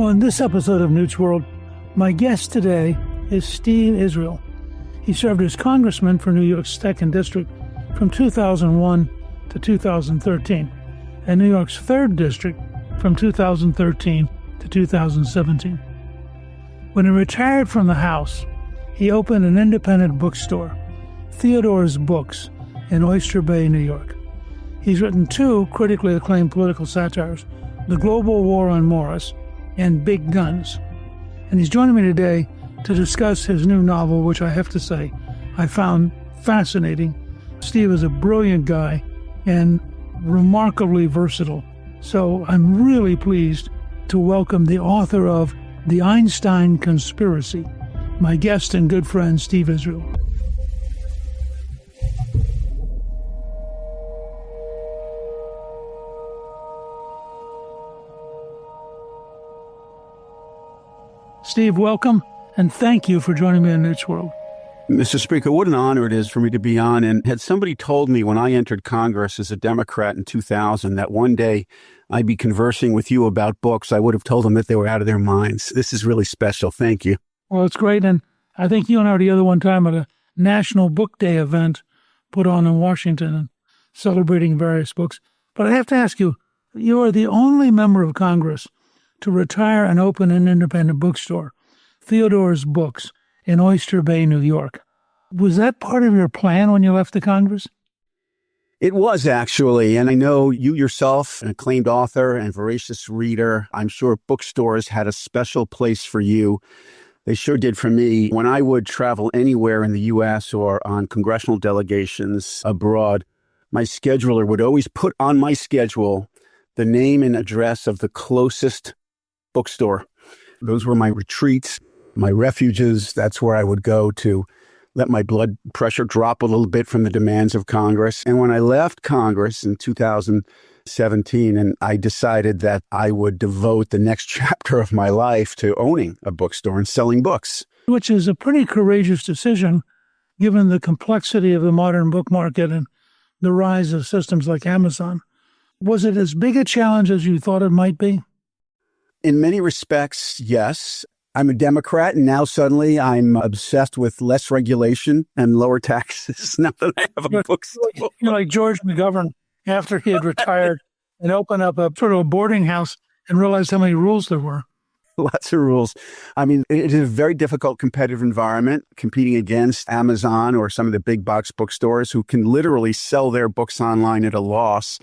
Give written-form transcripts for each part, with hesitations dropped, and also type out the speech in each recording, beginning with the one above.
Well, in this episode of Newt's World, my guest today is Steve Israel. He served as congressman for New York's 2nd District from 2001 to 2013, and New York's 3rd District from 2013 to 2017. When he retired from the House, he opened an independent bookstore, Theodore's Books, in Oyster Bay, New York. He's written 2 critically acclaimed political satires, The Global War on Morris and Big Guns. And he's joining me today to discuss his new novel, which I have to say I found fascinating. Steve is a brilliant guy and remarkably versatile. So I'm really pleased to welcome the author of The Einstein Conspiracy, my guest and good friend, Steve Israel. Steve, welcome, and thank you for joining me in Newt's World. Mr. Speaker, what an honor it is for me to be on. And had somebody told me when I entered Congress as a Democrat in 2000 that one day I'd be conversing with you about books, I would have told them that they were out of their minds. This is really special. Thank you. Well, it's great. And I think you and I were together one time at a National Book Day event put on in Washington and celebrating various books. But I have to ask you, you are the only member of Congress to retire and open an independent bookstore, Theodore's Books, in Oyster Bay, New York. Was that part of your plan when you left the Congress? It was, actually. And I know you yourself, an acclaimed author and voracious reader, I'm sure bookstores had a special place for you. They sure did for me. When I would travel anywhere in the U.S. or on congressional delegations abroad, my scheduler would always put on my schedule the name and address of the closest bookstore. Those were my retreats, my refuges. That's where I would go to let my blood pressure drop a little bit from the demands of Congress. And when I left Congress in 2017, and I decided that I would devote the next chapter of my life to owning a bookstore and selling books. Which is a pretty courageous decision, given the complexity of the modern book market and the rise of systems like Amazon. Was it as big a challenge as you thought it might be? In many respects, yes. I'm a Democrat, and now suddenly I'm obsessed with less regulation and lower taxes now that I have a bookstore. You're like George McGovern after he had retired and opened up a sort of a boarding house and realized how many rules there were. Lots of rules. I mean, it is a very difficult competitive environment competing against Amazon or some of the big box bookstores who can literally sell their books online at a loss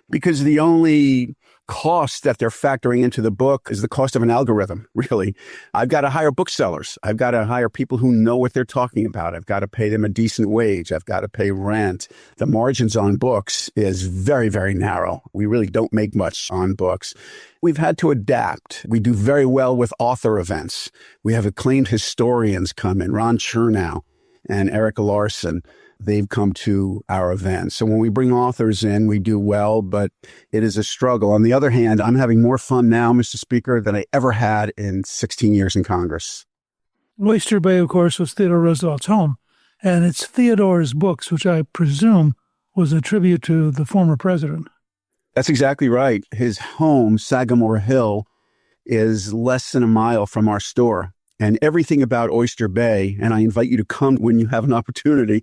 because the only cost that they're factoring into the book is the cost of an algorithm, really. I've got to hire booksellers. I've got to hire people who know what they're talking about. I've got to pay them a decent wage. I've got to pay rent. The margins on books is very, very narrow. We really don't make much on books. We've had to adapt. We do very well with author events. We have acclaimed historians come in, Ron Chernow and Eric Larson. They've come to our events. So when we bring authors in, we do well, but it is a struggle. On the other hand, I'm having more fun now, Mr. Speaker, than I ever had in 16 years in Congress. Oyster Bay, of course, was Theodore Roosevelt's home, and it's Theodore's Books, which I presume was a tribute to the former president. That's exactly right. His home, Sagamore Hill, is less than a mile from our store. And everything about Oyster Bay, and I invite you to come when you have an opportunity,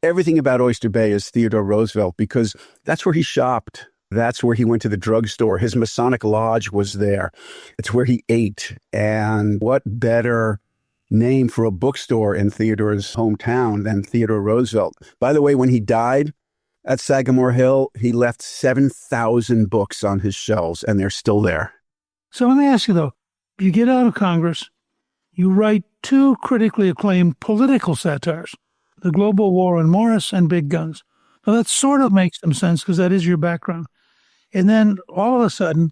everything about Oyster Bay is Theodore Roosevelt because that's where he shopped. That's where he went to the drugstore. His Masonic Lodge was there. It's where he ate. And what better name for a bookstore in Theodore's hometown than Theodore Roosevelt? By the way, when he died at Sagamore Hill, he left 7,000 books on his shelves, and they're still there. So let me ask you, though, you get out of Congress, you write 2 critically acclaimed political satires, The Global War on Morris and Big Guns. Well, that sort of makes some sense because that is your background. And then all of a sudden,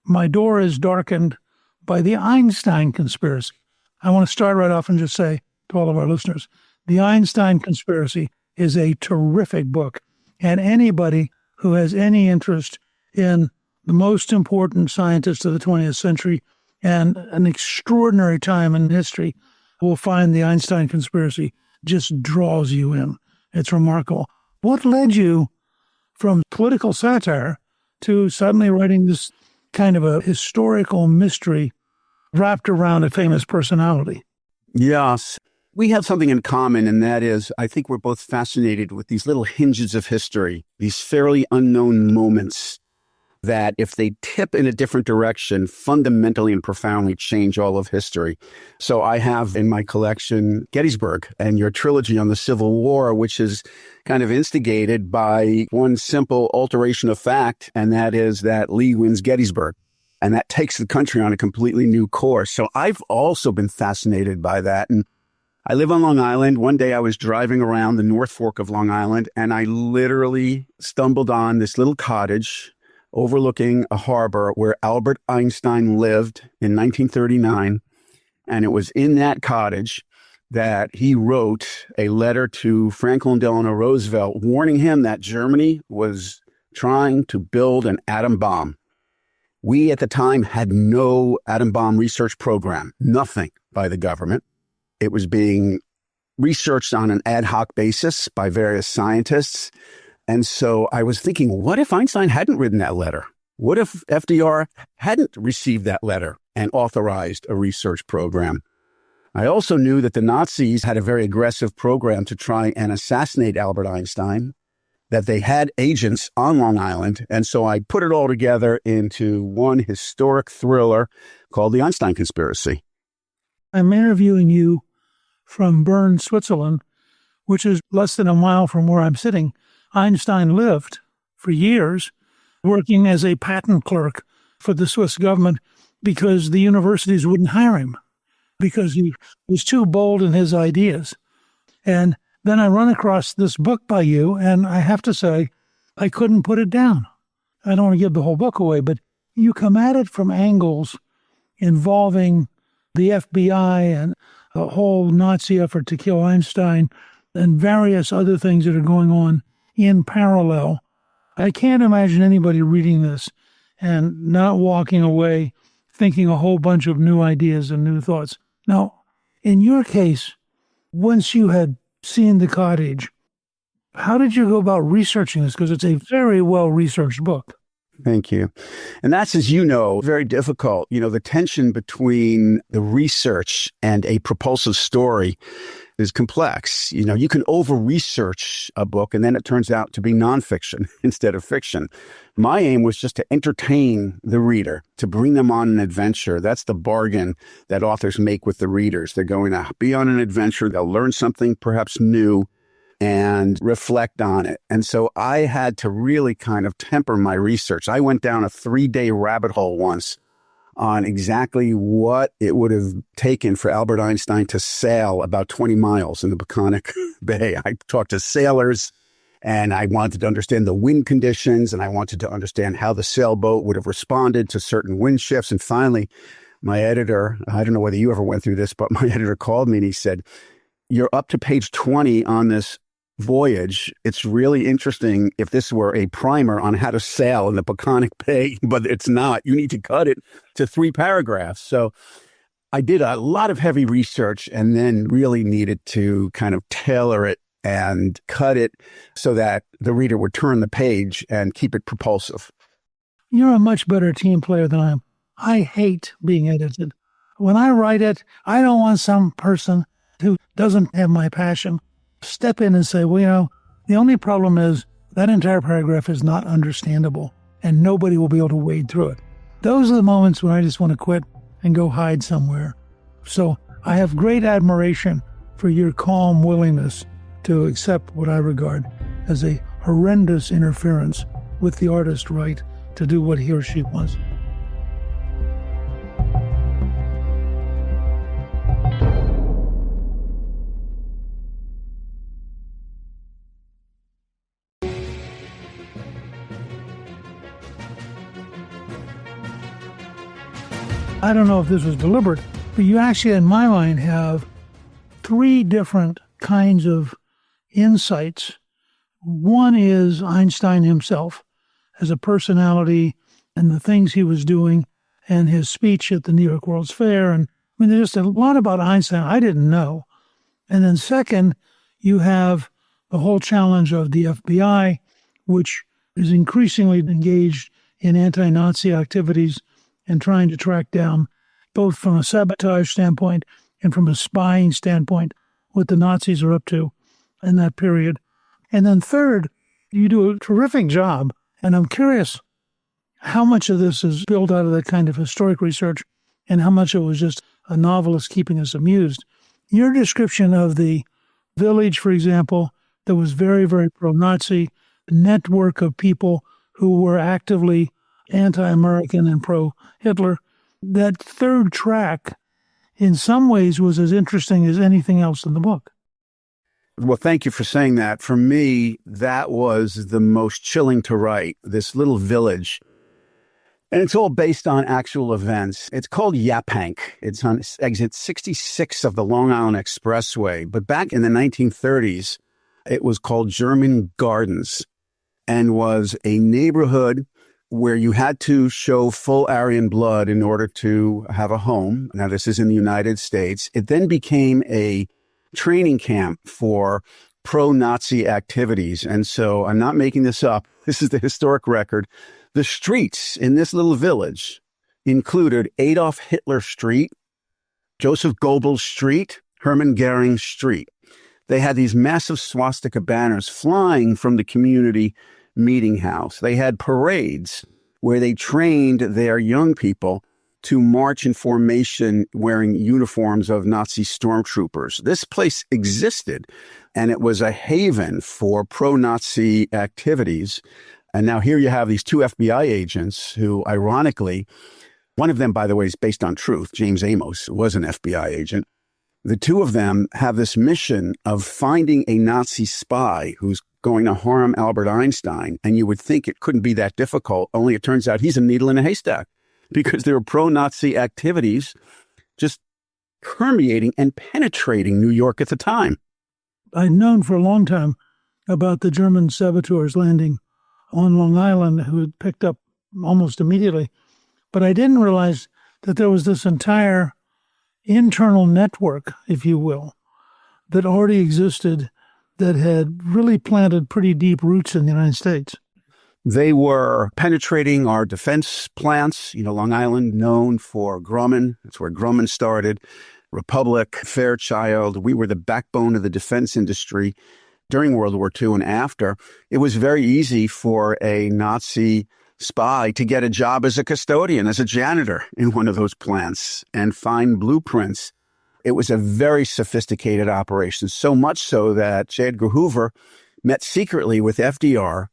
my door is darkened by the Einstein Conspiracy. I want to start right off and just say to all of our listeners, The Einstein Conspiracy is a terrific book. And anybody who has any interest in the most important scientists of the 20th century and an extraordinary time in history will find The Einstein Conspiracy just draws you in. It's remarkable. What led you from political satire to suddenly writing this kind of a historical mystery wrapped around a famous personality. Yes. We have something in common, and that is, I think we're both fascinated with these little hinges of history, these fairly unknown moments that, if they tip in a different direction, fundamentally and profoundly change all of history. So I have in my collection Gettysburg and your trilogy on the Civil War, which is kind of instigated by one simple alteration of fact, and that is that Lee wins Gettysburg. And that takes the country on a completely new course. So I've also been fascinated by that. And I live on Long Island. One day I was driving around the North Fork of Long Island, and I literally stumbled on this little cottage overlooking a harbor where Albert Einstein lived in 1939. And it was in that cottage that he wrote a letter to Franklin Delano Roosevelt warning him that Germany was trying to build an atom bomb. We at the time had no atom bomb research program, nothing by the government. It was being researched on an ad hoc basis by various scientists. And so I was thinking, what if Einstein hadn't written that letter? What if FDR hadn't received that letter and authorized a research program? I also knew that the Nazis had a very aggressive program to try and assassinate Albert Einstein, that they had agents on Long Island. And so I put it all together into one historic thriller called The Einstein Conspiracy. I'm interviewing you from Bern, Switzerland, which is less than a mile from where I'm sitting. Einstein lived for years working as a patent clerk for the Swiss government because the universities wouldn't hire him because he was too bold in his ideas. And then I run across this book by you, and I have to say, I couldn't put it down. I don't want to give the whole book away, but you come at it from angles involving the FBI and the whole Nazi effort to kill Einstein and various other things that are going on in parallel. I can't imagine anybody reading this and not walking away thinking a whole bunch of new ideas and new thoughts. Now, in your case, once you had seen the cottage, how did you go about researching this? Because it's a very well-researched book. Thank you. And that's, as you know, very difficult. You know, the tension between the research and a propulsive story is complex. You know, you can over-research a book and then it turns out to be nonfiction instead of fiction. My aim was just to entertain the reader, to bring them on an adventure. That's the bargain that authors make with the readers. They're going to be on an adventure. They'll learn something perhaps new and reflect on it. And so I had to really kind of temper my research. I went down a 3-day rabbit hole once on exactly what it would have taken for Albert Einstein to sail about 20 miles in the Peconic Bay. I talked to sailors, and I wanted to understand the wind conditions, and I wanted to understand how the sailboat would have responded to certain wind shifts. And finally, my editor, I don't know whether you ever went through this, but my editor called me and he said, "You're up to page 20 on this voyage. It's really interesting if this were a primer on how to sail in the Peconic Bay, but it's not. You need to cut it to 3 paragraphs. So I did a lot of heavy research and then really needed to kind of tailor it and cut it so that the reader would turn the page and keep it propulsive. You're a much better team player than I am. I hate being edited. When I write it, I don't want some person who doesn't have my passion step in and say, well, you know, the only problem is that entire paragraph is not understandable and nobody will be able to wade through it. Those are the moments when I just want to quit and go hide somewhere. So I have great admiration for your calm willingness to accept what I regard as a horrendous interference with the artist's right to do what he or she wants. I don't know if this was deliberate, but you actually, in my mind, have 3 different kinds of insights. One is Einstein himself as a personality and the things he was doing and his speech at the New York World's Fair. And I mean, there's just a lot about Einstein I didn't know. And then second, you have the whole challenge of the FBI, which is increasingly engaged in anti-Nazi activities and trying to track down both from a sabotage standpoint and from a spying standpoint, what the Nazis are up to in that period. And then third, you do a terrific job. And I'm curious how much of this is built out of that kind of historic research and how much it was just a novelist keeping us amused. Your description of the village, for example, that was very, very pro-Nazi, network of people who were actively anti-American and pro-Hitler, that third track in some ways was as interesting as anything else in the book. Well, thank you for saying that. For me, that was the most chilling to write, this little village. And it's all based on actual events. It's called Yaphank. It's on exit 66 of the Long Island Expressway. But back in the 1930s, it was called German Gardens and was a neighborhood where you had to show full Aryan blood in order to have a home. Now, this is in the United States. It then became a training camp for pro-Nazi activities. And so I'm not making this up. This is the historic record. The streets in this little village included Adolf Hitler Street, Joseph Goebbels Street, Hermann Goering Street. They had these massive swastika banners flying from the community meeting house. They had parades where they trained their young people to march in formation wearing uniforms of Nazi stormtroopers. This place existed, and it was a haven for pro-Nazi activities. And now here you have these two FBI agents who, ironically, one of them, by the way, is based on truth. James Amos was an FBI agent. The two of them have this mission of finding a Nazi spy who's going to harm Albert Einstein. And you would think it couldn't be that difficult, only it turns out he's a needle in a haystack because there were pro-Nazi activities just permeating and penetrating New York at the time. I'd known for a long time about the German saboteurs landing on Long Island who had picked up almost immediately. But I didn't realize that there was this entire internal network, if you will, that already existed that had really planted pretty deep roots in the United States. They were penetrating our defense plants. Long Island, known for Grumman. That's where Grumman started. Republic, Fairchild. We were the backbone of the defense industry during World War II and after. It was very easy for a Nazi spy to get a job as a custodian, as a janitor in one of those plants and find blueprints. It was a very sophisticated operation, so much so that J. Edgar Hoover met secretly with FDR.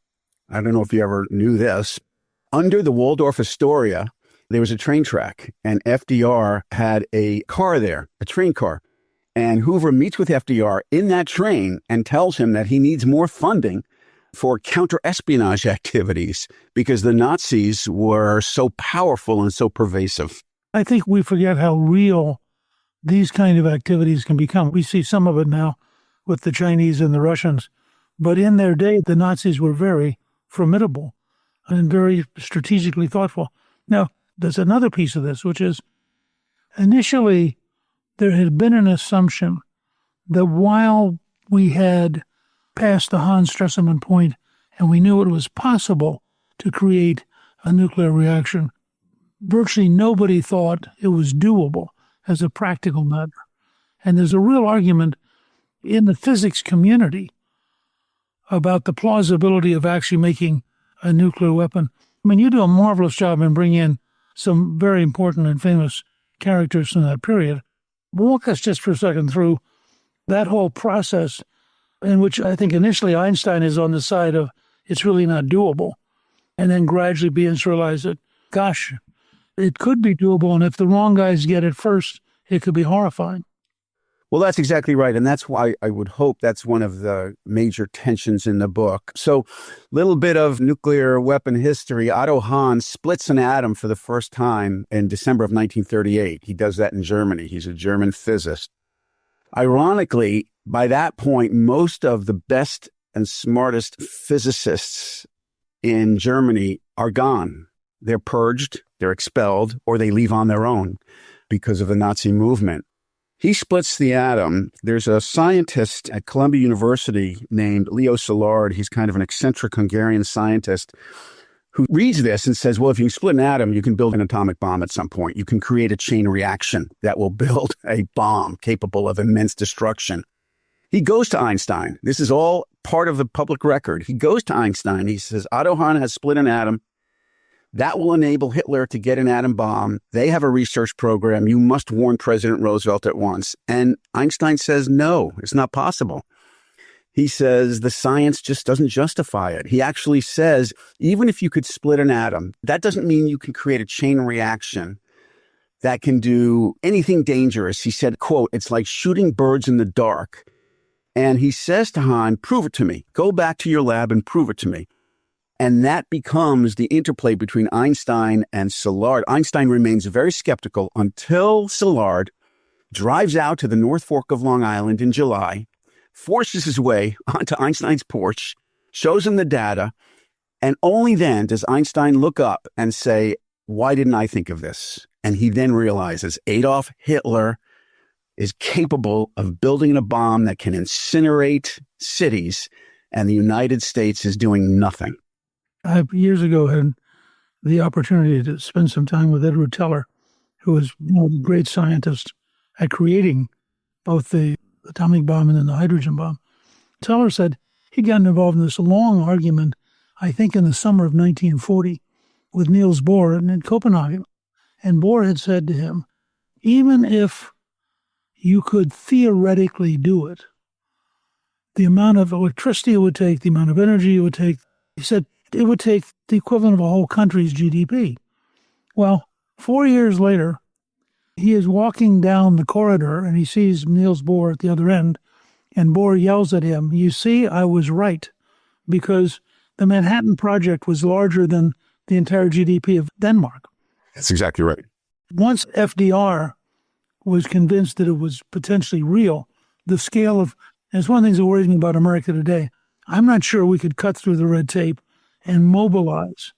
I don't know if you ever knew this. Under the Waldorf Astoria, there was a train track, and FDR had a car there, a train car. And Hoover meets with FDR in that train and tells him that he needs more funding for counter-espionage activities because the Nazis were so powerful and so pervasive. I think we forget how real these kind of activities can become. We see some of it now with the Chinese and the Russians. But in their day, the Nazis were very formidable and very strategically thoughtful. Now, there's another piece of this, which is initially there had been an assumption that while we had passed the Hans-Stresemann point and we knew it was possible to create a nuclear reaction, virtually nobody thought it was doable as a practical matter. And there's a real argument in the physics community about the plausibility of actually making a nuclear weapon. I mean, you do a marvelous job in bringing in some very important and famous characters from that period. Walk us just for a second through that whole process in which I think initially Einstein is on the side of it's really not doable, and then gradually begins to realize that, gosh, it could be doable, and if the wrong guys get it first, it could be horrifying. Well, that's exactly right. And that's why I would hope that's one of the major tensions in the book. So, little bit of nuclear weapon history. Otto Hahn splits an atom for the first time in December of 1938. He does that in Germany. He's a German physicist. Ironically, by that point, most of the best and smartest physicists in Germany are gone. They're purged, they're expelled, or they leave on their own because of the Nazi movement. He splits the atom. There's a scientist at Columbia University named Leo Szilard. He's kind of an eccentric Hungarian scientist who reads this and says, well, if you can split an atom, you can build an atomic bomb at some point. You can create a chain reaction that will build a bomb capable of immense destruction. He goes to Einstein. This is all part of the public record. He goes to Einstein. He says, Otto Hahn has split an atom. That will enable Hitler to get an atom bomb. They have a research program. You must warn President Roosevelt at once. And Einstein says, no, it's not possible. He says the science just doesn't justify it. He actually says, even if you could split an atom, that doesn't mean you can create a chain reaction that can do anything dangerous. He said, quote, it's like shooting birds in the dark. And he says to Hahn, prove it to me. Go back to your lab and prove it to me. And that becomes the interplay between Einstein and Szilard. Einstein remains very skeptical until Szilard drives out to the North Fork of Long Island in July, forces his way onto Einstein's porch, shows him the data, and only then does Einstein look up and say, why didn't I think of this? And he then realizes Adolf Hitler is capable of building a bomb that can incinerate cities, and the United States is doing nothing. I, years ago, had the opportunity to spend some time with Edward Teller, who was one of the great scientists at creating both the atomic bomb and then the hydrogen bomb. Teller said he got involved in this long argument, I think in the summer of 1940, with Niels Bohr in Copenhagen. And Bohr had said to him, even if you could theoretically do it, the amount of electricity it would take, the amount of energy it would take, he said it would take the equivalent of a whole country's GDP. Well, 4 years later, he is walking down the corridor and he sees Niels Bohr at the other end, and Bohr yells at him, you see, I was right, because the Manhattan Project was larger than the entire GDP of Denmark. That's exactly right. Once FDR was convinced that it was potentially real, the scale of, and it's one of the things that worries me about America today, I'm not sure we could cut through the red tape and mobilize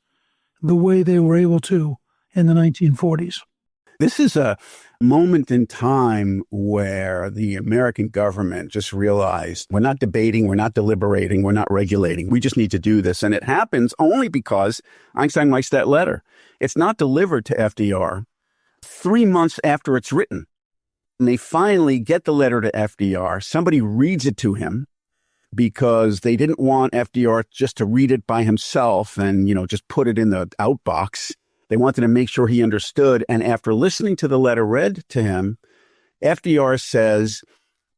the way they were able to in the 1940s. This is a moment in time where the American government just realized we're not debating, we're not deliberating, we're not regulating. We just need to do this. And it happens only because Einstein writes that letter. It's not delivered to FDR 3 months after it's written. And they finally get the letter to FDR. Somebody reads it to him because they didn't want FDR just to read it by himself and, just put it in the outbox. They wanted to make sure he understood. And after listening to the letter read to him, FDR says,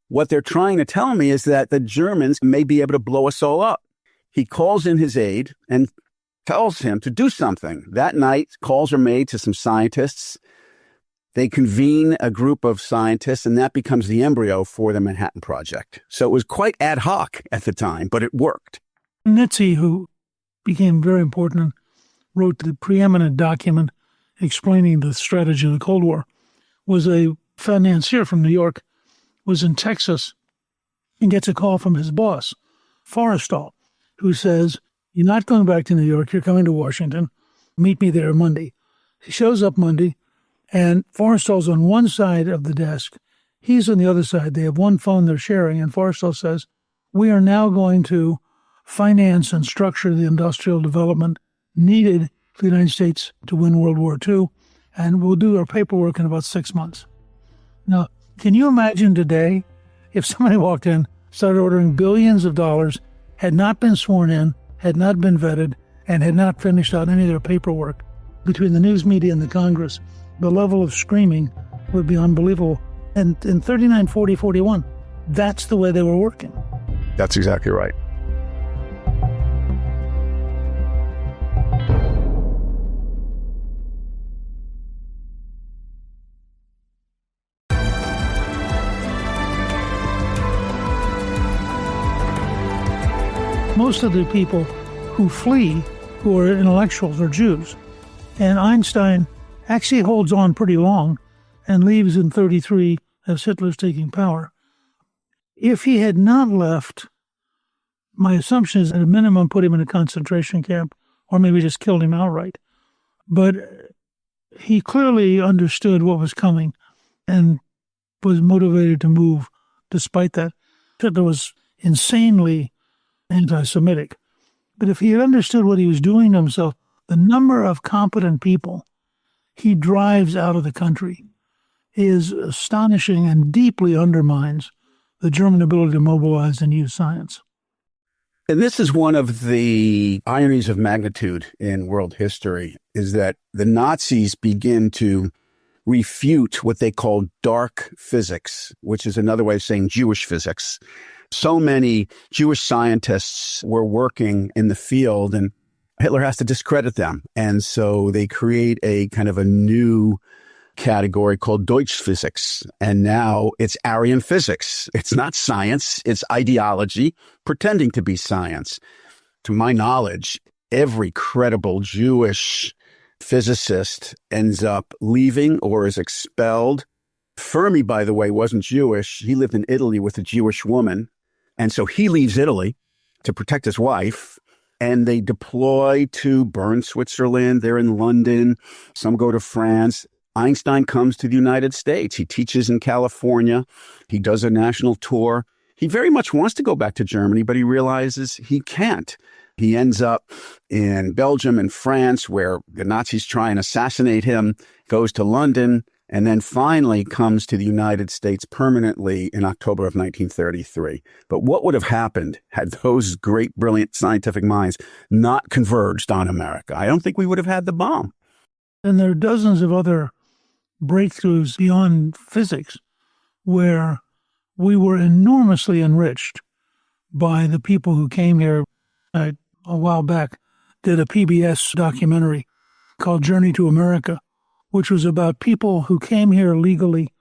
what they're trying to tell me is that the Germans may be able to blow us all up. He calls in his aide and tells him to do something. That night, calls are made to some scientists. They convene a group of scientists, and that becomes the embryo for the Manhattan Project. So it was quite ad hoc at the time, but it worked. Nietzsche, who became very important, wrote the preeminent document explaining the strategy of the Cold War, was a financier from New York, was in Texas, and gets a call from his boss, Forrestal, who says, you're not going back to New York, you're coming to Washington. Meet me there Monday. He shows up Monday, and Forrestal's on one side of the desk. He's on the other side. They have one phone they're sharing, and Forrestal says, we are now going to finance and structure the industrial development needed for the United States to win World War II, and we'll do our paperwork in about 6 months. Now, can you imagine today if somebody walked in, started ordering billions of dollars, had not been sworn in, had not been vetted, and had not finished out any of their paperwork? Between the news media and the Congress, the level of screaming would be unbelievable. And in 39, 40, 41, that's the way they were working. That's exactly right. Most of the people who flee, who are intellectuals, are Jews. And Einstein actually holds on pretty long and leaves in 33 as Hitler's taking power. If he had not left, my assumption is at a minimum put him in a concentration camp or maybe just killed him outright. But he clearly understood what was coming and was motivated to move despite that. Hitler was insanely anti-Semitic. But if he had understood what he was doing to himself, The number of competent people he drives out of the country is astonishing and deeply undermines the German ability to mobilize and use science. And this is one of the ironies of magnitude in world history, is that the Nazis begin to refute what they call dark physics, which is another way of saying Jewish physics. So many Jewish scientists were working in the field, and Hitler has to discredit them. And so they create a kind of a new category called Deutschphysics. And now it's Aryan physics. It's not science. It's ideology pretending to be science. To my knowledge, every credible Jewish physicist ends up leaving or is expelled. Fermi, by the way, wasn't Jewish. He lived in Italy with a Jewish woman. And so he leaves Italy to protect his wife. And they deploy to Bern, Switzerland. They're in London. Some go to France. Einstein comes to the United States. He teaches in California. He does a national tour. He very much wants to go back to Germany, but he realizes he can't. He ends up in Belgium and France, where the Nazis try and assassinate him, goes to London, and then finally comes to the United States permanently in October of 1933. But what would have happened had those great, brilliant scientific minds not converged on America? I don't think we would have had the bomb. And there are dozens of other breakthroughs beyond physics where we were enormously enriched by the people who came here. I, a while back, did a PBS documentary called Journey to America, which was about people who came here legally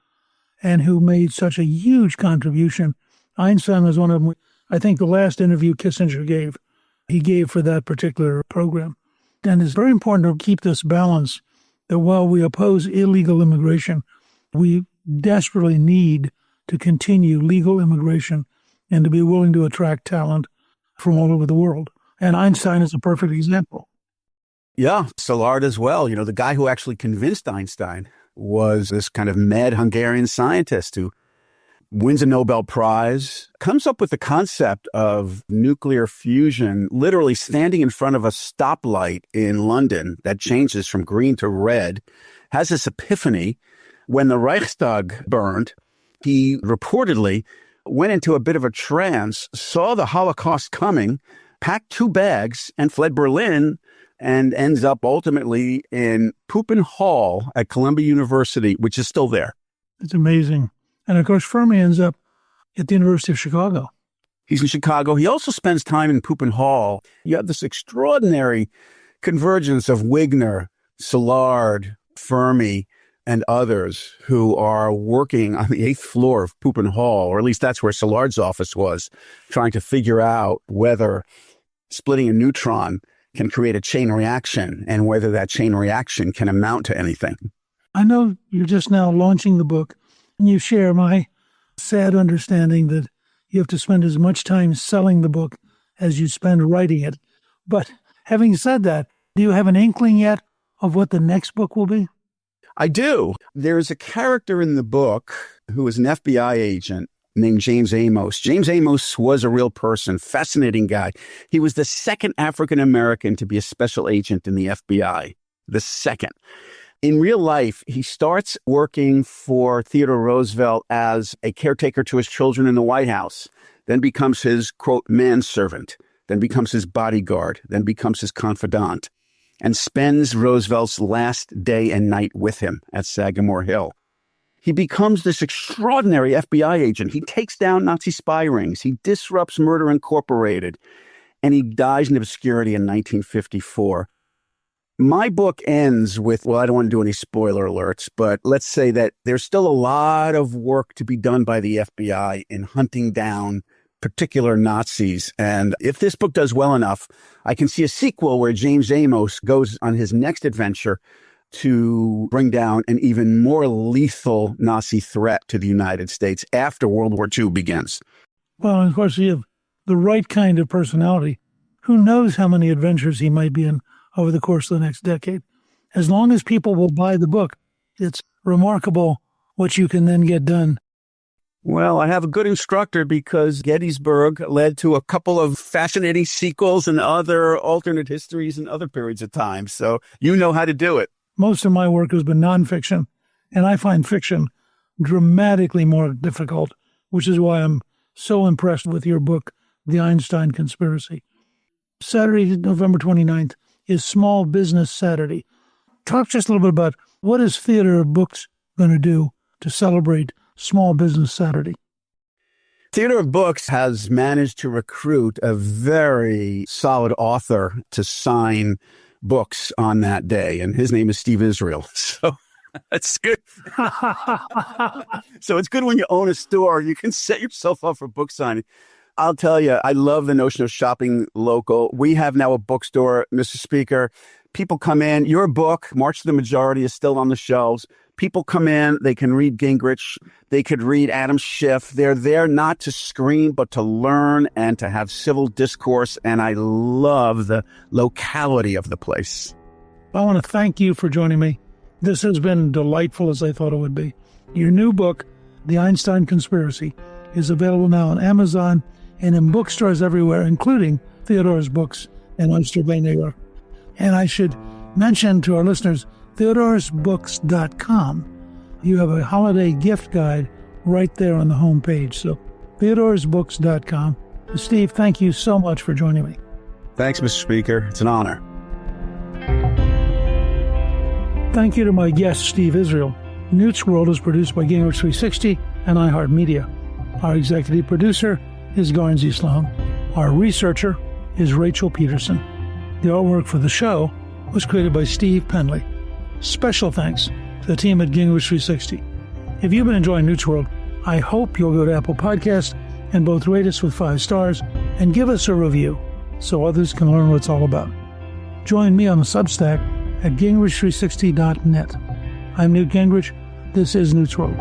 and who made such a huge contribution. Einstein was one of them. I think the last interview Kissinger gave, he gave for that particular program. And it's very important to keep this balance that while we oppose illegal immigration, we desperately need to continue legal immigration and to be willing to attract talent from all over the world. And Einstein is a perfect example. Yeah, Szilard as well. You know, the guy who actually convinced Einstein was this kind of mad Hungarian scientist who wins a Nobel Prize, comes up with the concept of nuclear fusion, literally standing in front of a stoplight in London that changes from green to red, has this epiphany. When the Reichstag burned, he reportedly went into a bit of a trance, saw the Holocaust coming, packed 2 bags and fled Berlin, and ends up ultimately in Pupin Hall at Columbia University, which is still there. It's amazing. And of course, Fermi ends up at the University of Chicago. He's in Chicago. He also spends time in Pupin Hall. You have this extraordinary convergence of Wigner, Szilard, Fermi, and others who are working on the 8th floor of Pupin Hall, or at least that's where Szilard's office was, trying to figure out whether splitting a neutron can create a chain reaction and whether that chain reaction can amount to anything. I know you're just now launching the book, and you share my sad understanding that you have to spend as much time selling the book as you spend writing it. But having said that, do you have an inkling yet of what the next book will be? I do. There's a character in the book who is an FBI agent named James Amos. James Amos was a real person, fascinating guy. He was the second African-American to be a special agent in the FBI, the second. In real life, he starts working for Theodore Roosevelt as a caretaker to his children in the White House, then becomes his, quote, manservant, then becomes his bodyguard, then becomes his confidant, and spends Roosevelt's last day and night with him at Sagamore Hill. He becomes this extraordinary FBI agent. He takes down Nazi spy rings. He disrupts Murder Incorporated, and he dies in obscurity in 1954. My book ends with, well, I don't want to do any spoiler alerts, but let's say that there's still a lot of work to be done by the FBI in hunting down particular Nazis. And if this book does well enough, I can see a sequel where James Amos goes on his next adventure to bring down an even more lethal Nazi threat to the United States after World War II begins. Well, of course, you have the right kind of personality. Who knows how many adventures he might be in over the course of the next decade. As long as people will buy the book, it's remarkable what you can then get done. Well, I have a good instructor because Gettysburg led to a couple of fascinating sequels and other alternate histories and other periods of time. So you know how to do it. Most of my work has been nonfiction, and I find fiction dramatically more difficult, which is why I'm so impressed with your book, The Einstein Conspiracy. Saturday, November 29th, is Small Business Saturday. Talk just a little bit about what is Theodore Books going to do to celebrate Small Business Saturday? Theodore Books has managed to recruit a very solid author to sign books on that day, and his name is Steve Israel. So that's good. So it's good when you own a store. You can set yourself up for book signing. I'll tell you, I love the notion of shopping local. We have now a bookstore, Mr. Speaker. People come in. Your book, March to the Majority, is still on the shelves. People come in. They can read Gingrich. They could read Adam Schiff. They're there not to scream, but to learn and to have civil discourse. And I love the locality of the place. I want to thank you for joining me. This has been delightful as I thought it would be. Your new book, The Einstein Conspiracy, is available now on Amazon and in bookstores everywhere, including Theodore's Books in Oyster Bay, New York. And I should mention to our listeners, theodoresbooks.com. You have a holiday gift guide right there on the home page. So theodoresbooks.com. Steve, thank you so much for joining me. Thanks, Mr. Speaker. It's an honor. Thank you to my guest, Steve Israel. Newt's World is produced by Gingrich 360 and iHeartMedia. Our executive producer is Garnsey Sloan. Our researcher is Rachel Peterson. The artwork for the show was created by Steve Penley. Special thanks to the team at Gingrich 360. If you've been enjoying Newt's World, I hope you'll go to Apple Podcasts and both rate us with 5 stars and give us a review so others can learn what it's all about. Join me on the Substack at Gingrich360.net. I'm Newt Gingrich. This is Newt's World.